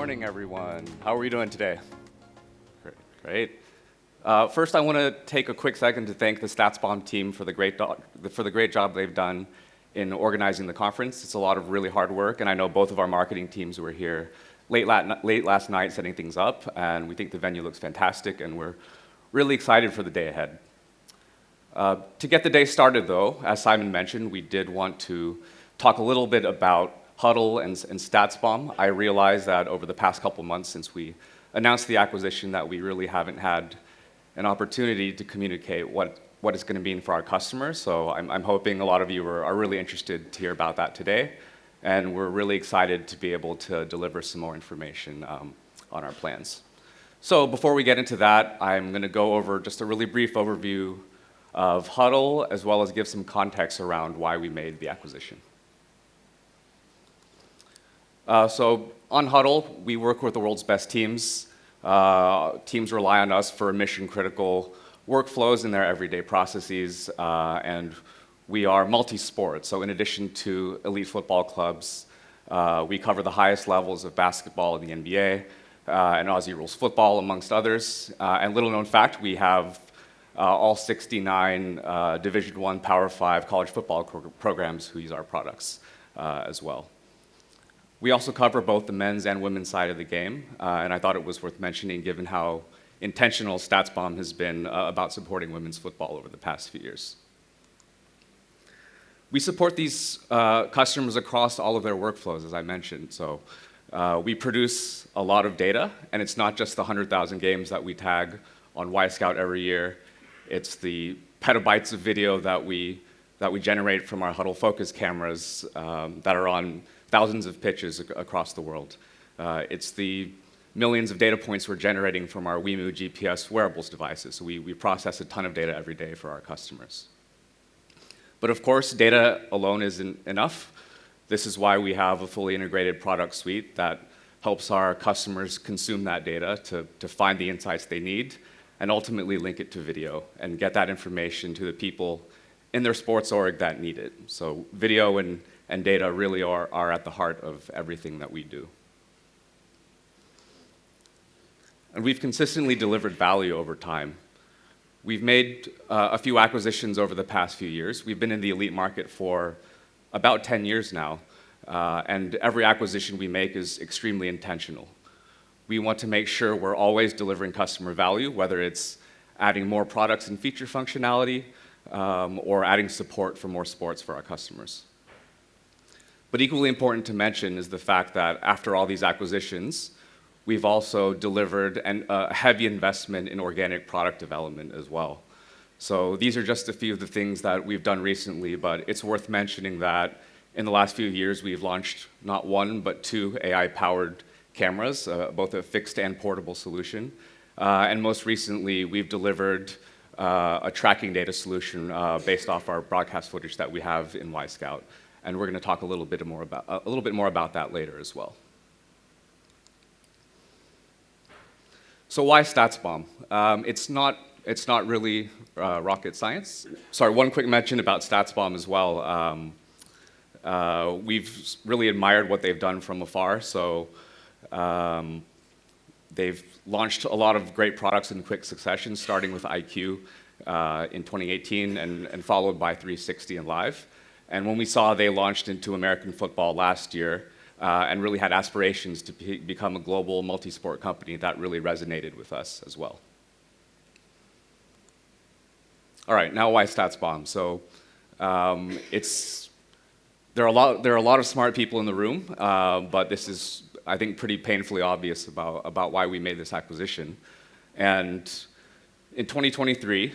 morning, everyone. How are we doing today? Great. First, I want to take a quick second to thank the StatsBomb team for the great job they've done in organizing the conference. It's a lot of really hard work, and I know both of our marketing teams were here late last night setting things up, and we think the venue looks fantastic, and we're really excited for the day ahead. To get the day started, though, as Simon mentioned, we did want to talk a little bit about Hudl and StatsBomb. I realize that over the past couple months since we announced the acquisition that we really haven't had an opportunity to communicate what it's going to mean for our customers. So I'm hoping a lot of you are really interested to hear about that today. And we're really excited to be able to deliver some more information on our plans. So before we get into that, I'm going to go over just a really brief overview of Hudl, as well as give some context around why we made the acquisition. So on Hudl, we work with the world's best teams. Teams rely on us for mission-critical workflows in their everyday processes, and we are multi-sport. So in addition to elite football clubs, we cover the highest levels of basketball in the NBA and Aussie rules football, amongst others. And little known fact, we have all 69 Division I Power 5 college football programs who use our products as well. We also cover both the men's and women's side of the game, and I thought it was worth mentioning given how intentional StatsBomb has been about supporting women's football over the past few years. We support these customers across all of their workflows, as I mentioned. So we produce a lot of data, and it's not just the 100,000 games that we tag on Scout every year. It's the petabytes of video that we generate from our Hudl Focus cameras that are on thousands of pitches across the world. It's the millions of data points we're generating from our Wemu GPS wearables devices. So we process a ton of data every day for our customers. But of course, data alone isn't enough. This is why we have a fully integrated product suite that helps our customers consume that data to find the insights they need and ultimately link it to video and get that information to the people in their sports org that need it. So video and data really are at the heart of everything that we do. And we've consistently delivered value over time. We've made a few acquisitions over the past few years. We've been in the elite market for about 10 years now, and every acquisition we make is extremely intentional. We want to make sure we're always delivering customer value, whether it's adding more products and feature functionality, or adding support for more sports for our customers. But equally important to mention is the fact that after all these acquisitions, we've also delivered a heavy investment in organic product development as well. So these are just a few of the things that we've done recently, but it's worth mentioning that in the last few years, we've launched not one, but two AI-powered cameras, both a fixed and portable solution. And most recently, we've delivered a tracking data solution based off our broadcast footage that we have in Scout. And we're going to talk a little bit more about that later as well. So why StatsBomb? It's not really rocket science. Sorry, one quick mention about StatsBomb as well. We've really admired what they've done from afar. So they've launched a lot of great products in quick succession, starting with IQ in 2018 and followed by 360 and Live. And when we saw they launched into American football last year and really had aspirations to become a global multi-sport company, that really resonated with us as well. All right, now why StatsBomb? So there are a lot of smart people in the room, but this is, I think, pretty painfully obvious about why we made this acquisition. And in 2023,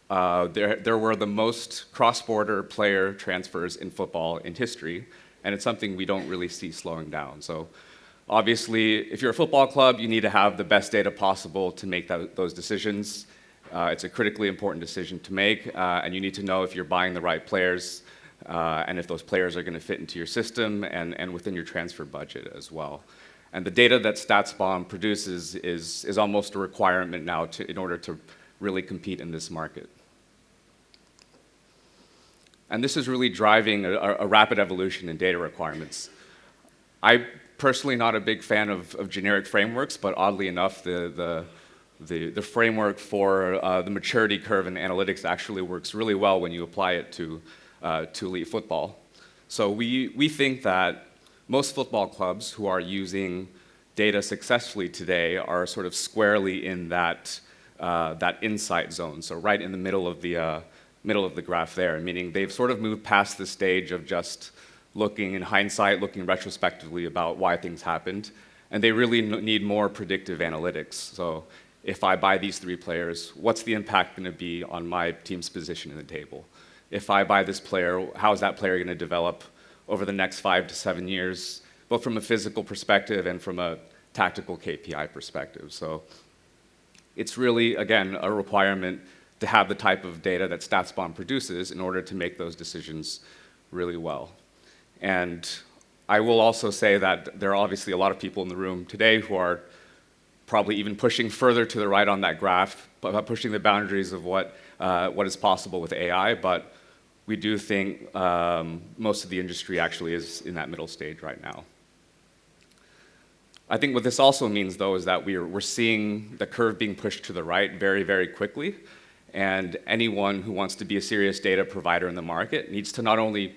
there were the most cross-border player transfers in football in history, and it's something we don't really see slowing down. So obviously, if you're a football club, you need to have the best data possible to make those decisions. It's a critically important decision to make, and you need to know if you're buying the right players and if those players are going to fit into your system and within your transfer budget as well. And the data that StatsBomb produces is almost a requirement now in order to really compete in this market. And this is really driving a rapid evolution in data requirements. I personally not a big fan of generic frameworks, but oddly enough, the framework for the maturity curve in analytics actually works really well when you apply it to elite football. So we think that most football clubs who are using data successfully today are sort of squarely in that insight zone, so right in the middle of the graph there, meaning they've sort of moved past the stage of just looking in hindsight, looking retrospectively about why things happened, and they really need more predictive analytics. So if I buy these 3 players, what's the impact going to be on my team's position in the table? If I buy this player, how is that player going to develop over the next 5 to 7 years, both from a physical perspective and from a tactical KPI perspective? So it's really, again, a requirement to have the type of data that StatsBomb produces in order to make those decisions really well. And I will also say that there are obviously a lot of people in the room today who are probably even pushing further to the right on that graph, pushing the boundaries of what is possible with AI, but we do think most of the industry actually is in that middle stage right now. I think what this also means, though, is that we're seeing the curve being pushed to the right very, very quickly, and anyone who wants to be a serious data provider in the market needs to not only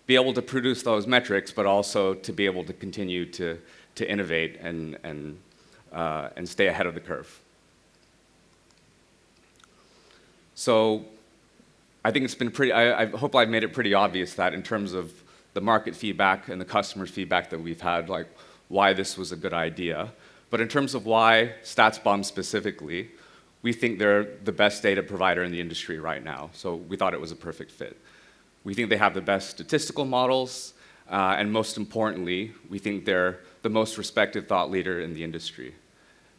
be able to produce those metrics, but also to be able to continue to innovate and stay ahead of the curve. So I think it's been pretty, I hope I've made it pretty obvious that in terms of the market feedback and the customer feedback that we've had, like why this was a good idea. But in terms of why StatsBomb specifically, we think they're the best data provider in the industry right now. So we thought it was a perfect fit. We think they have the best statistical models, and most importantly, we think they're the most respected thought leader in the industry.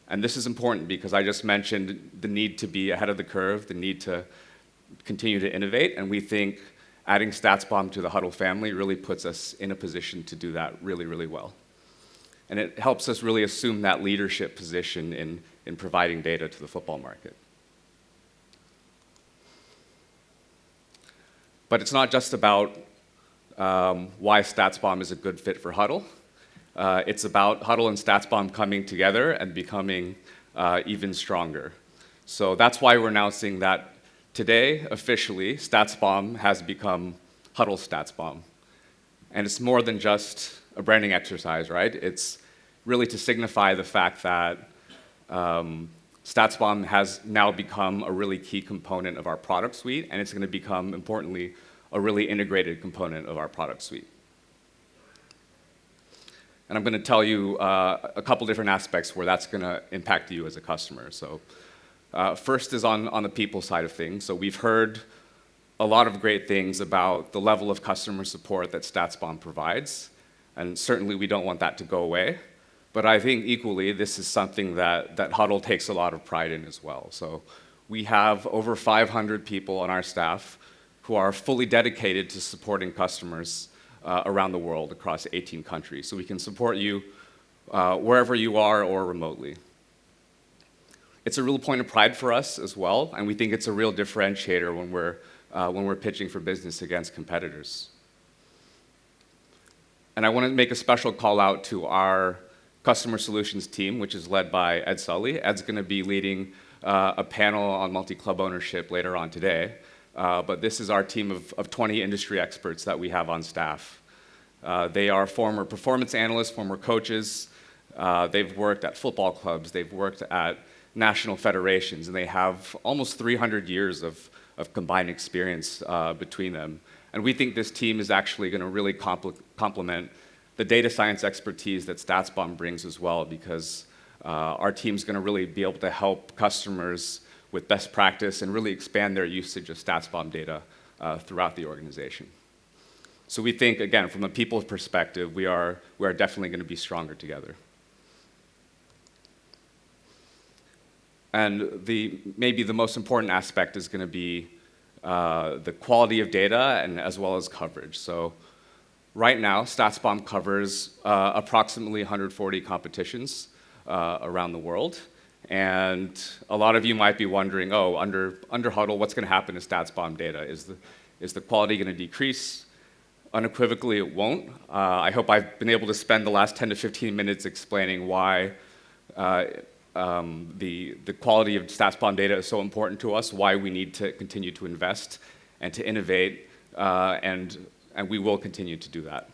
And this is important because I just mentioned the need to be ahead of the curve, the need to continue to innovate, and we think adding StatsBomb to the Hudl family really puts us in a position to do that really, really well. And it helps us really assume that leadership position in providing data to the football market. But it's not just about why StatsBomb is a good fit for Hudl. It's about Hudl and StatsBomb coming together and becoming even stronger. So that's why we're announcing that today, officially, StatsBomb has become Hudl Statsbomb. And it's more than just a branding exercise, right? It's really to signify the fact that StatsBomb has now become a really key component of our product suite, and it's going to become, importantly, a really integrated component of our product suite. And I'm going to tell you a couple different aspects where that's going to impact you as a customer. So first is on the people side of things. So we've heard a lot of great things about the level of customer support that StatsBomb provides, and certainly we don't want that to go away. But I think equally, this is something that Hudl takes a lot of pride in as well. So we have over 500 people on our staff who are fully dedicated to supporting customers around the world across 18 countries. So we can support you wherever you are or remotely. It's a real point of pride for us as well, and we think it's a real differentiator when we're pitching for business against competitors. And I want to make a special call out to our customer solutions team, which is led by Ed Sully. Ed's going to be leading a panel on multi-club ownership later on today. But this is our team of 20 industry experts that we have on staff. They are former performance analysts, former coaches. They've worked at football clubs. They've worked at national federations, and they have almost 300 years of combined experience between them. And we think this team is actually going to really complement the data science expertise that StatsBomb brings as well, because our team's going to really be able to help customers with best practice and really expand their usage of StatsBomb data throughout the organization. So we think, again, from a people perspective, we are definitely going to be stronger together. And maybe the most important aspect is going to be the quality of data and as well as coverage. So right now, StatsBomb covers approximately 140 competitions around the world. And a lot of you might be wondering, oh, under Hudl, what's going to happen to StatsBomb data? Is the quality going to decrease? Unequivocally, it won't. I hope I've been able to spend the last 10 to 15 minutes explaining why the quality of StatsBomb data is so important to us, why we need to continue to invest and to innovate, and we will continue to do that.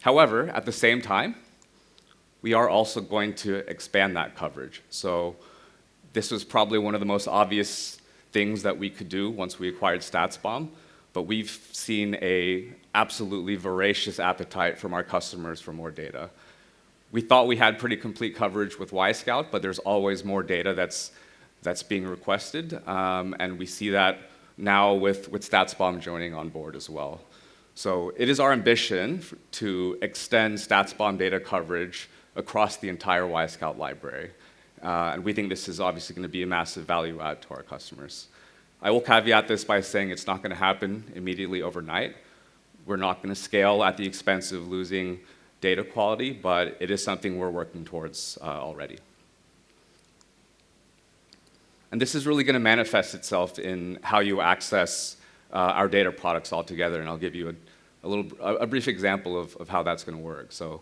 However, at the same time, we are also going to expand that coverage. So this was probably one of the most obvious things that we could do once we acquired StatsBomb, but we've seen an absolutely voracious appetite from our customers for more data. We thought we had pretty complete coverage with Scout, but there's always more data that's being requested, and we see that now with StatsBomb joining on board as well. So it is our ambition to extend StatsBomb data coverage across the entire Scout library. And we think this is obviously going to be a massive value add to our customers. I will caveat this by saying it's not going to happen immediately overnight. We're not going to scale at the expense of losing data quality, but it is something we're working towards already. And this is really going to manifest itself in how you access our data products altogether, and I'll give you a brief example of how that's going to work. So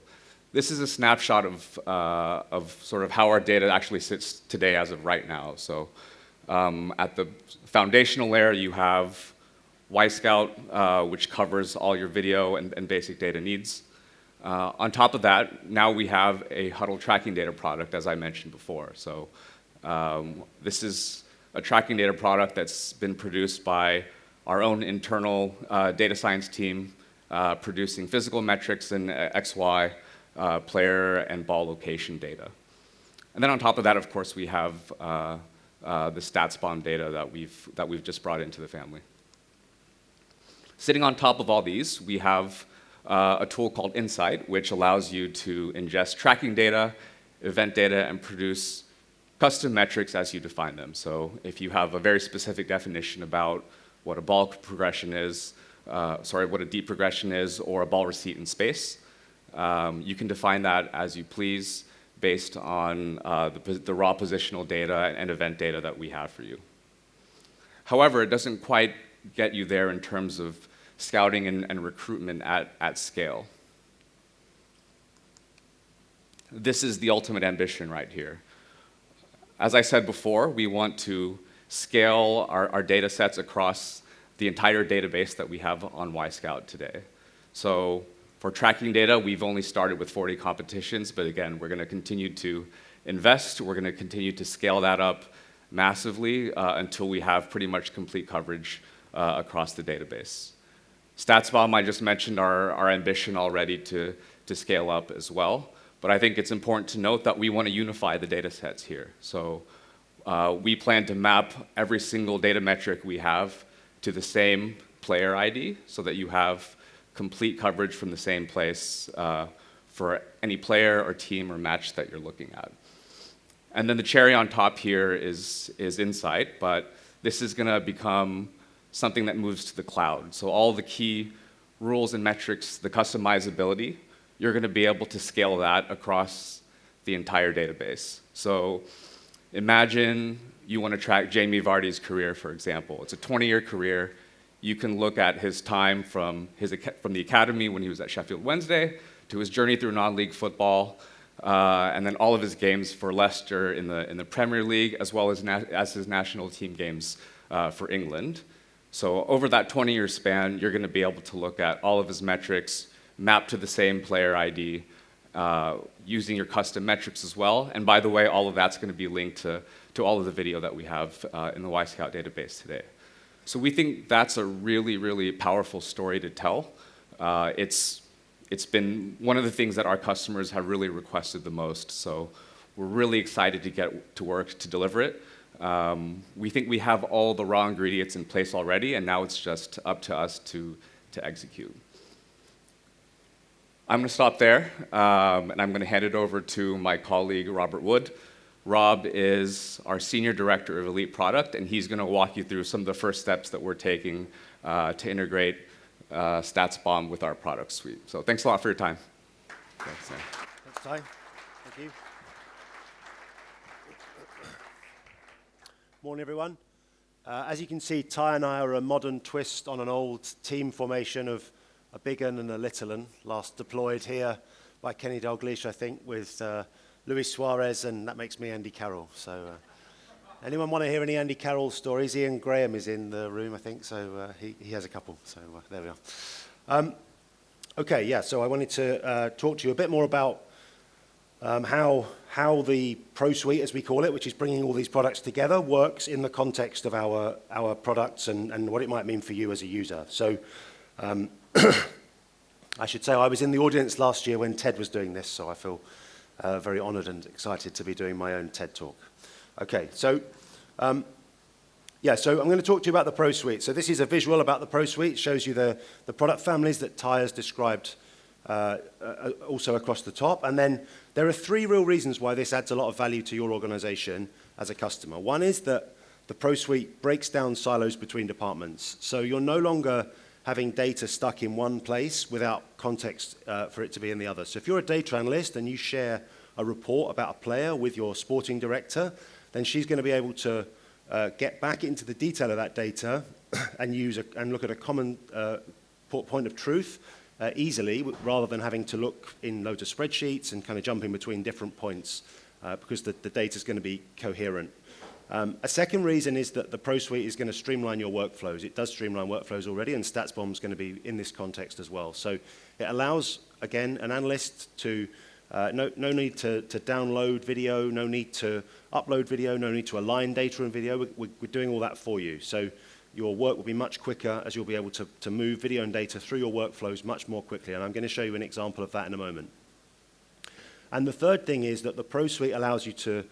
this is a snapshot of sort of how our data actually sits today as of right now. So at the foundational layer, you have Scout, which covers all your video and basic data needs. On top of that, now we have a Hudl tracking data product, as I mentioned before. So this is a tracking data product that's been produced by our own internal data science team, producing physical metrics in XY, player and ball location data. And then on top of that, of course, we have the StatsBomb data that we've just brought into the family. Sitting on top of all these, we have a tool called Insight, which allows you to ingest tracking data, event data, and produce custom metrics as you define them. So if you have a very specific definition about what a ball progression is, what a deep progression is, or a ball receipt in space, you can define that as you please based on the raw positional data and event data that we have for you. However, it doesn't quite get you there in terms of scouting and recruitment at scale. This is the ultimate ambition right here. As I said before, we want to scale our data sets across the entire database that we have on Scout today. So for tracking data, we've only started with 40 competitions, but again, we're going to continue to invest. We're going to continue to scale that up massively until we have pretty much complete coverage across the database. StatsBomb, I just mentioned our ambition already to scale up as well, but I think it's important to note that we want to unify the data sets here. So we plan to map every single data metric we have to the same player ID so that you have complete coverage from the same place for any player or team or match that you're looking at. And then the cherry on top here is Insight, but this is going to become something that moves to the cloud. So all the key rules and metrics, the customizability, you're going to be able to scale that across the entire database. So imagine you want to track Jamie Vardy's career, for example. It's a 20-year career. You can look at his time from the academy when he was at Sheffield Wednesday to his journey through non-league football, and then all of his games for Leicester in the Premier League, as well as his national team games for England. So over that 20-year span, you're going to be able to look at all of his metrics mapped to the same player ID, using your custom metrics as well. And by the way, all of that's going to be linked to all of the video that we have in the Scout database today. So we think that's a really, really powerful story to tell. It's been one of the things that our customers have really requested the most. So we're really excited to get to work to deliver it. We think we have all the raw ingredients in place already, and now it's just up to us to execute. I'm going to stop there, and I'm going to hand it over to my colleague, Robert Wood. Rob is our Senior Director of Elite Product, and he's going to walk you through some of the first steps that we're taking to integrate StatsBomb with our product suite. So thanks a lot for your time. Thanks, Ty. Thank you. Morning, everyone. As you can see, Ty and I are a modern twist on an old team formation of a big un and a little un, last deployed here by Kenny Dalglish, I think, with Luis Suarez, and that makes me Andy Carroll. So anyone want to hear any Andy Carroll stories? Ian Graham is in the room, I think, so he has a couple. So there we are. Okay, yeah, so I wanted to talk to you a bit more about how the Pro Suite, as we call it, which is bringing all these products together, works in the context of our products and what it might mean for you as a user. So I should say I was in the audience last year when Ted was doing this, so I feel very honored and excited to be doing my own TED Talk. Okay, so yeah, so I'm going to talk to you about the Pro Suite. So this is a visual about the Pro Suite. It shows you the product families that Ty has described also across the top. And then there are three real reasons why this adds a lot of value to your organization as a customer. One is that the Pro Suite breaks down silos between departments. So you're no longer having data stuck in one place without context for it to be in the other. So if you're a data analyst and you share a report about a player with your sporting director, then she's going to be able to get back into the detail of that data and look at a common point of truth easily, rather than having to look in loads of spreadsheets and kind of jumping between different points because the data is going to be coherent. A second reason is that the Pro Suite is going to streamline your workflows. It does streamline workflows already, and StatsBomb is going to be in this context as well. So it allows, again, an analyst to no need to download video, no need to upload video, no need to align data and video. We're doing all that for you. So your work will be much quicker as you'll be able to move video and data through your workflows much more quickly. And I'm going to show you an example of that in a moment. And the third thing is that the Pro Suite allows you to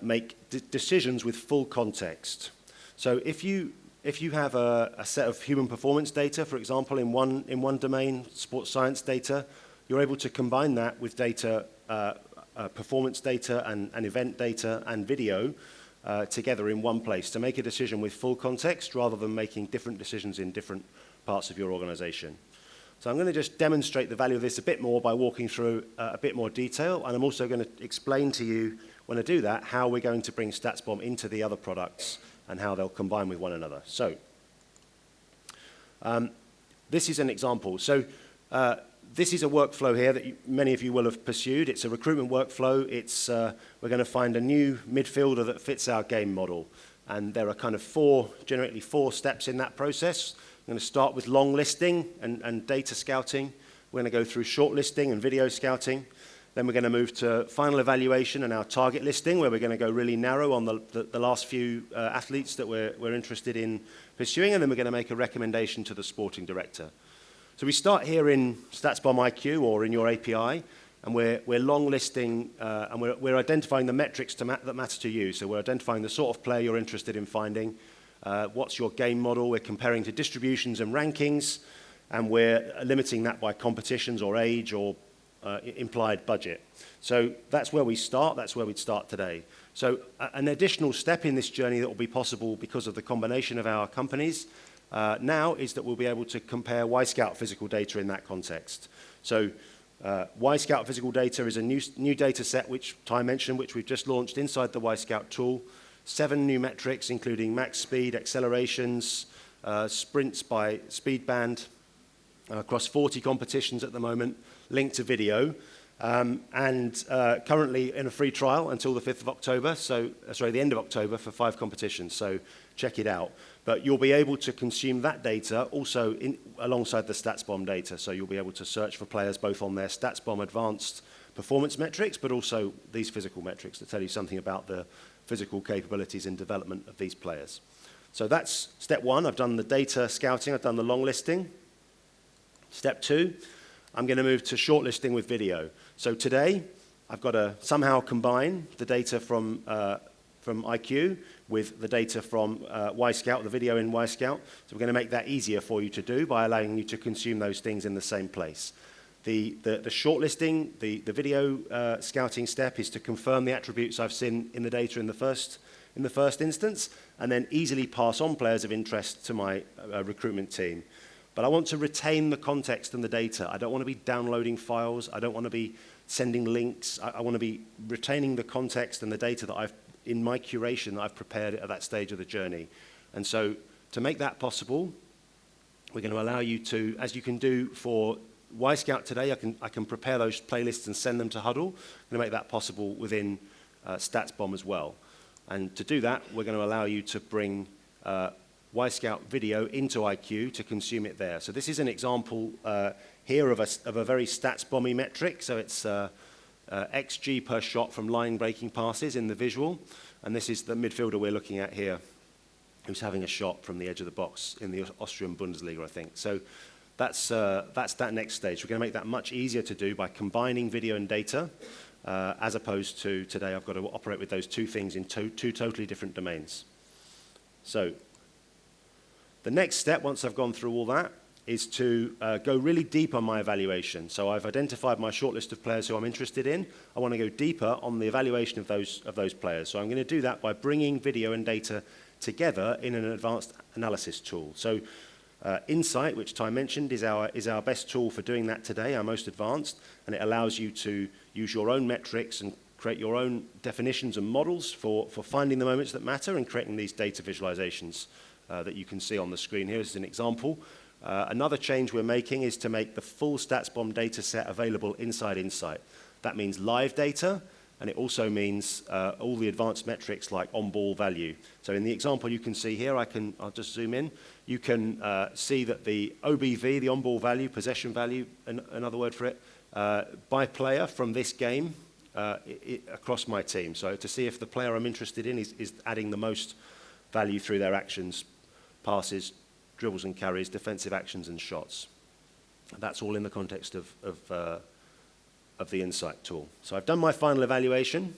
make decisions with full context. So if you have a set of human performance data, for example, in one domain, sports science data, you're able to combine that with data, performance data and event data and video together in one place to make a decision with full context rather than making different decisions in different parts of your organization. So I'm going to just demonstrate the value of this a bit more by walking through a bit more detail, and I'm also going to explain to you, when I do that, how we're going to bring StatsBomb into the other products and how they'll combine with one another. So this is an example. So this is a workflow here that many of you will have pursued. It's a recruitment workflow. We're going to find a new midfielder that fits our game model. And there are kind of generally four steps in that process. I'm going to start with long listing and data scouting. We're going to go through shortlisting and video scouting. Then we're going to move to final evaluation and our target listing, where we're going to go really narrow on the last few athletes that we're interested in pursuing. And then we're going to make a recommendation to the sporting director. So we start here in StatsBomb IQ or in your API, and we're long listing and we're identifying the metrics that matter to you. So we're identifying the sort of player you're interested in finding, what's your game model, we're comparing to distributions and rankings, and we're limiting that by competitions or age or implied budget. So that's where we start, that's where we'd start today. So an additional step in this journey that will be possible because of the combination of our companies now is that we'll be able to compare Y-Scout physical data in that context. So Y-Scout physical data is a new data set, which Ty mentioned, which we've just launched inside the Y-Scout tool. 7 new metrics, including max speed, accelerations, sprints by speed band, across 40 competitions at the moment, linked to video, and currently in a free trial until the 5th of October, the end of October for 5 competitions, so check it out. But you'll be able to consume that data also alongside the StatsBomb data, so you'll be able to search for players both on their StatsBomb advanced performance metrics, but also these physical metrics to tell you something about the physical capabilities and development of these players. So that's step 1. I've done the data scouting, I've done the long listing. Step 2, I'm going to move to shortlisting with video. So today, I've got to somehow combine the data from IQ with the data from Y-Scout, the video in Y-Scout. So we're going to make that easier for you to do by allowing you to consume those things in the same place. The shortlisting, the video scouting step is to confirm the attributes I've seen in the data in the first instance, and then easily pass on players of interest to my recruitment team. But I want to retain the context and the data. I don't want to be downloading files. I don't want to be sending links. I want to be retaining the context and the data that in my curation that I've prepared at that stage of the journey. And so to make that possible, We're going to allow you to, as you can do for Scout today, I can prepare those playlists and send them to Hudl. I'm going to make that possible within StatsBomb as well. And to do that, we're going to allow you to bring Scout video into IQ to consume it there. So this is an example here of a very StatsBomby metric. So it's XG per shot from line-breaking passes in the visual. And this is the midfielder we're looking at here, who's having a shot from the edge of the box in the Austrian Bundesliga, I think. So that's that next stage. We're going to make that much easier to do by combining video and data, as opposed to today I've got to operate with those two things in two totally different domains. So the next step, once I've gone through all that, is to go really deep on my evaluation. So I've identified my shortlist of players who I'm interested in. I want to go deeper on the evaluation of those players. So I'm going to do that by bringing video and data together in an advanced analysis tool. So Insight, which Ty mentioned, is our best tool for doing that today, our most advanced, and it allows you to use your own metrics and create your own definitions and models for finding the moments that matter and creating these data visualizations that you can see on the screen here as an example. Another change we're making is to make the full StatsBomb data set available inside Insight. That means live data, and it also means all the advanced metrics like on-ball value. So in the example you can see here, I'll just zoom in. You can see that the OBV, the on-ball value, possession value, another word for it, by player from this game across my team. So to see if the player I'm interested in is adding the most value through their actions, passes, dribbles and carries, defensive actions and shots. That's all in the context of the Insight tool. So I've done my final evaluation,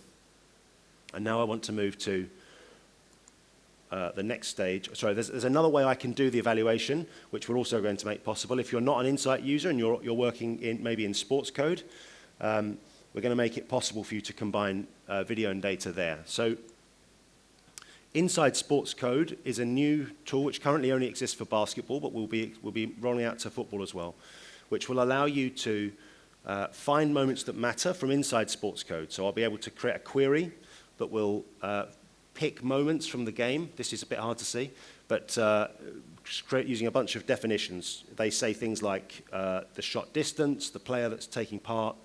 and now I want to move to the next stage. Sorry, there's another way I can do the evaluation, which we're also going to make possible. If you're not an Insight user and you're working maybe in sports code, we're going to make it possible for you to combine video and data there. So Inside Sports Code is a new tool which currently only exists for basketball, but we'll be rolling out to football as well, which will allow you to find moments that matter from inside sports code. So I'll be able to create a query that will pick moments from the game. This is a bit hard to see, but create using a bunch of definitions. They say things like the shot distance, the player that's taking part,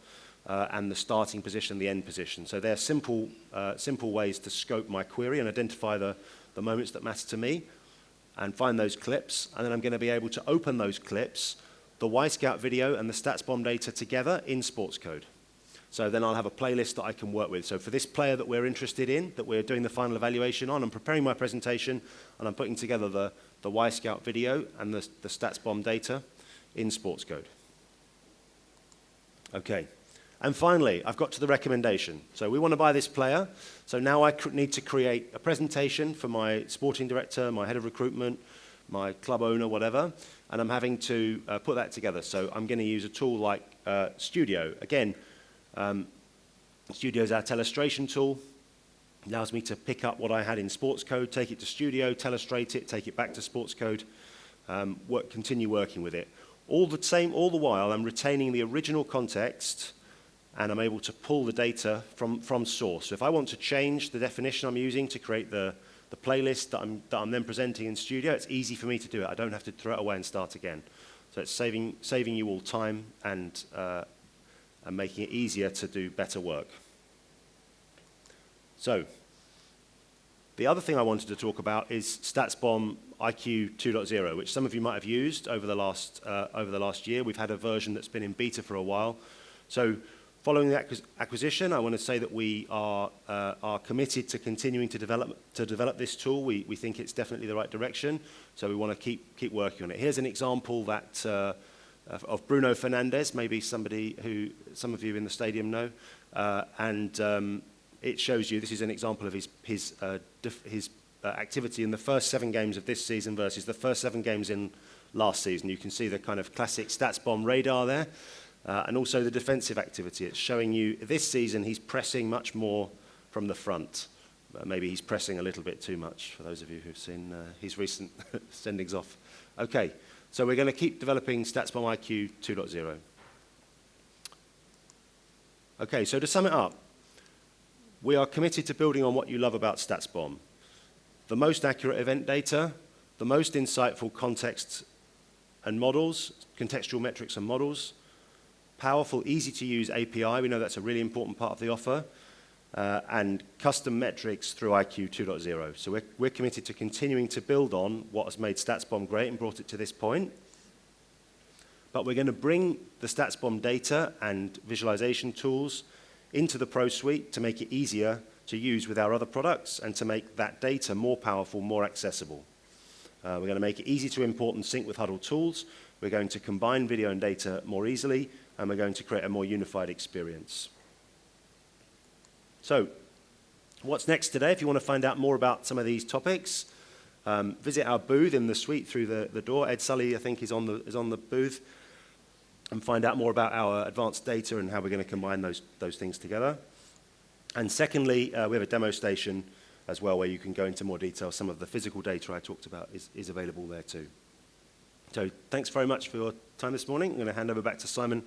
and the starting position, the end position. So they're simple ways to scope my query and identify the moments that matter to me and find those clips. And then I'm going to be able to open those clips, the Scout video and the StatsBomb data together in sports code. So then I'll have a playlist that I can work with. So for this player that we're interested in, that we're doing the final evaluation on, I'm preparing my presentation and I'm putting together the Scout video and the StatsBomb data in sports code. Okay. And finally, I've got to the recommendation. So we want to buy this player. So now I need to create a presentation for my sporting director, my head of recruitment, my club owner, whatever, and I'm having to put that together. So I'm going to use a tool like Studio. Again, Studio is our telestration tool. It allows me to pick up what I had in sports code, take it to Studio, telestrate it, take it back to sports code, continue working with it. All the while, I'm retaining the original context, and I'm able to pull the data from source. So if I want to change the definition I'm using to create the playlist that I'm then presenting in Studio, it's easy for me to do it. I don't have to throw it away and start again. So it's saving you all time and making it easier to do better work. So the other thing I wanted to talk about is StatsBomb IQ 2.0, which some of you might have used over the last year. We've had a version that's been in beta for a while. So following the acquisition, I want to say that we are committed to continuing to develop this tool. We think it's definitely the right direction, so we want to keep working on it. Here's an example that of Bruno Fernandes, maybe somebody who some of you in the stadium know, and it shows you. This is an example of his activity in the first 7 games of this season versus the first 7 games in last season. You can see the kind of classic StatsBomb radar there. And also the defensive activity. It's showing you this season he's pressing much more from the front. Maybe he's pressing a little bit too much, for those of you who've seen his recent sendings off. Okay, so we're going to keep developing StatsBomb IQ 2.0. Okay, so to sum it up, we are committed to building on what you love about StatsBomb. The most accurate event data, the most insightful context and models, contextual metrics and models, powerful, easy-to-use API, we know that's a really important part of the offer, and custom metrics through IQ 2.0. So we're committed to continuing to build on what has made StatsBomb great and brought it to this point. But we're going to bring the StatsBomb data and visualization tools into the Pro Suite to make it easier to use with our other products and to make that data more powerful, more accessible. We're going to make it easy to import and sync with Hudl tools. We're going to combine video and data more easily, and we're going to create a more unified experience. So, what's next today? If you want to find out more about some of these topics, visit our booth in the suite through the door. Ed Sully, I think, is on the booth, and find out more about our advanced data and how we're going to combine those things together. And secondly, we have a demo station as well where you can go into more detail. Some of the physical data I talked about is available there too. So thanks very much for your time this morning. I'm going to hand over back to Simon,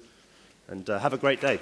and have a great day.